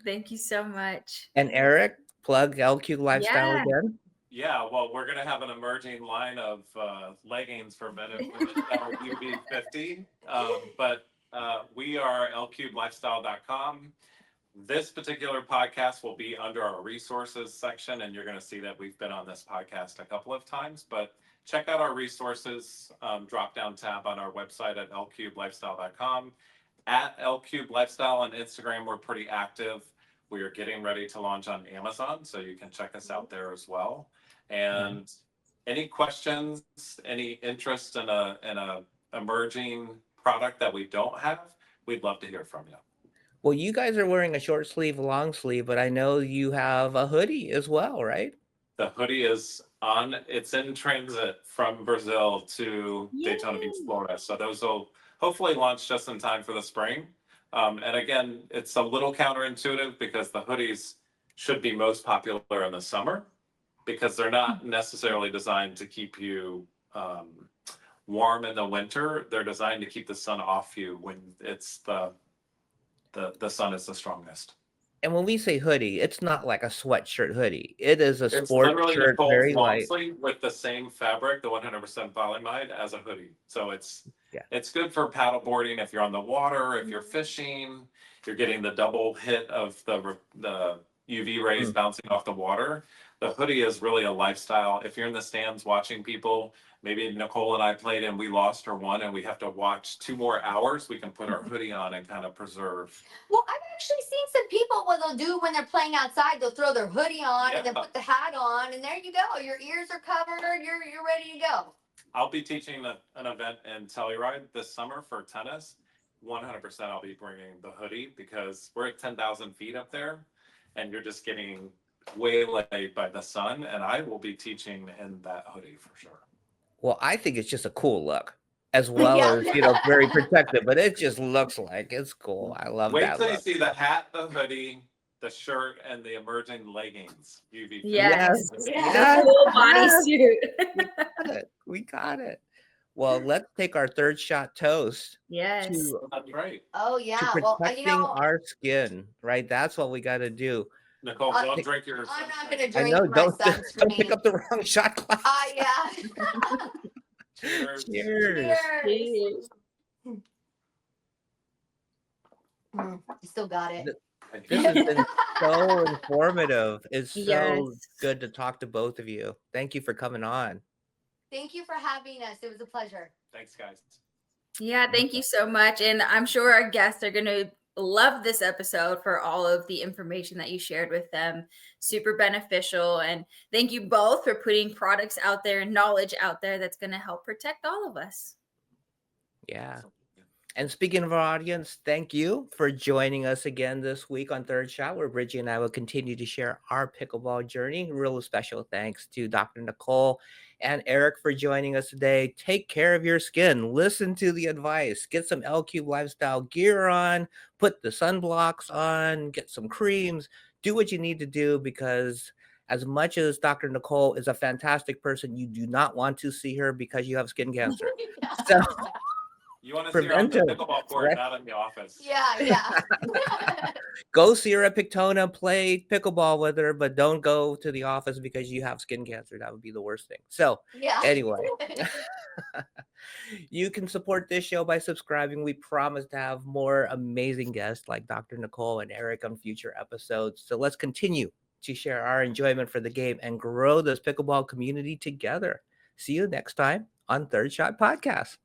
[SPEAKER 1] Thank you so much.
[SPEAKER 2] And Eric, plug LQ Lifestyle
[SPEAKER 1] Yeah.
[SPEAKER 2] again.
[SPEAKER 3] Yeah, well, we're going to have an emerging line of leggings for men and women that are UV50. But we are lcubelifestyle.com. This particular podcast will be under our resources section, and you're going to see that we've been on this podcast a couple of times. But check out our resources drop down tab on our website at lcubelifestyle.com. At lcubelifestyle on Instagram, we're pretty active. We are getting ready to launch on Amazon, so you can check us out there as well. And any questions, any interest in a emerging product that we don't have, we'd love to hear from you.
[SPEAKER 2] Well, you guys are wearing a short sleeve, long sleeve, but I know you have a hoodie as well, right?
[SPEAKER 3] The hoodie is it's in transit from Brazil to Daytona Beach, Florida. So those will hopefully launch just in time for the spring. And again, it's a little counterintuitive because the hoodies should be most popular in the summer because they're not necessarily designed to keep you warm in the winter. They're designed to keep the sun off you when it's the sun is the strongest.
[SPEAKER 2] And when we say hoodie, it's not like a sweatshirt hoodie. It is a
[SPEAKER 3] It's
[SPEAKER 2] sport
[SPEAKER 3] literally
[SPEAKER 2] shirt,
[SPEAKER 3] Nicole's
[SPEAKER 2] very
[SPEAKER 3] long
[SPEAKER 2] light.
[SPEAKER 3] sleeve with the same fabric, the 100% polyamide, as a hoodie. So it's good for paddle boarding if you're on the water, if you're fishing, you're getting the double hit of the UV rays bouncing off the water. The hoodie is really a lifestyle. If you're in the stands watching people, maybe Nicole and I played and we lost or won and we have to watch 2 more hours, we can put our hoodie on and kind of preserve.
[SPEAKER 4] Well, I've actually seen some people what they'll do when they're playing outside. They'll throw their hoodie on and then put the hat on, and there you go. Your ears are covered. You're ready to go.
[SPEAKER 3] I'll be teaching an event in Telluride this summer for tennis. 100% I'll be bringing the hoodie because we're at 10,000 feet up there and you're just getting waylaid by the sun, and I will be teaching in that hoodie for sure.
[SPEAKER 2] Well, I think it's just a cool look, as well as, very protective, but it just looks like it's cool. I love
[SPEAKER 3] Wait
[SPEAKER 2] that
[SPEAKER 3] till you
[SPEAKER 2] look.
[SPEAKER 3] see the hat, the hoodie, the shirt, and the emerging leggings. UV.
[SPEAKER 1] Yes.
[SPEAKER 2] Yes.
[SPEAKER 1] Full bodysuit.
[SPEAKER 2] We got it. Well, let's take our third shot toast.
[SPEAKER 1] Yes.
[SPEAKER 3] That's right.
[SPEAKER 4] Oh yeah.
[SPEAKER 2] To
[SPEAKER 4] Well,
[SPEAKER 2] protecting our skin, right? That's what we got to do.
[SPEAKER 3] Nicole, don't drink yours.
[SPEAKER 4] I'm not gonna
[SPEAKER 2] I
[SPEAKER 4] drink
[SPEAKER 2] know.
[SPEAKER 4] my
[SPEAKER 2] Don't
[SPEAKER 4] sunscreen.
[SPEAKER 2] pick up the wrong shot glass.
[SPEAKER 4] Yeah.
[SPEAKER 3] Cheers.
[SPEAKER 2] Cheers.
[SPEAKER 1] Cheers.
[SPEAKER 4] You still got it.
[SPEAKER 2] This has been so informative. It's so
[SPEAKER 1] Yes.
[SPEAKER 2] good to talk to both of you. Thank you for coming on.
[SPEAKER 4] Thank you for having us. It was a pleasure.
[SPEAKER 3] Thanks, guys.
[SPEAKER 1] Yeah, thank you so much. And I'm sure our guests are going to love this episode for all of the information that you shared with them. Super beneficial. And thank you both for putting products out there and knowledge out there that's going to help protect all of us.
[SPEAKER 2] Yeah. And speaking of our audience, thank you for joining us again this week on Third Shot, where Brigie and I will continue to share our pickleball journey. Real special thanks to Dr. Nicole and Eric for joining us today. Take care of your skin. Listen to the advice. Get some L Cube lifestyle gear on. Put the sunblocks on. Get some creams. Do what you need to do, because as much as Dr. Nicole is a fantastic person, you do not want to see her because you have skin cancer. So
[SPEAKER 3] you want to see her on the
[SPEAKER 2] preventive,
[SPEAKER 3] pickleball court, not in the office.
[SPEAKER 4] Yeah.
[SPEAKER 2] Go see her at Pictona, play pickleball with her, but don't go to the office because you have skin cancer. That would be the worst thing. So anyway, you can support this show by subscribing. We promise to have more amazing guests like Dr. Nicole and Eric on future episodes. So let's continue to share our enjoyment for the game and grow this pickleball community together. See you next time on Third Shot Podcast.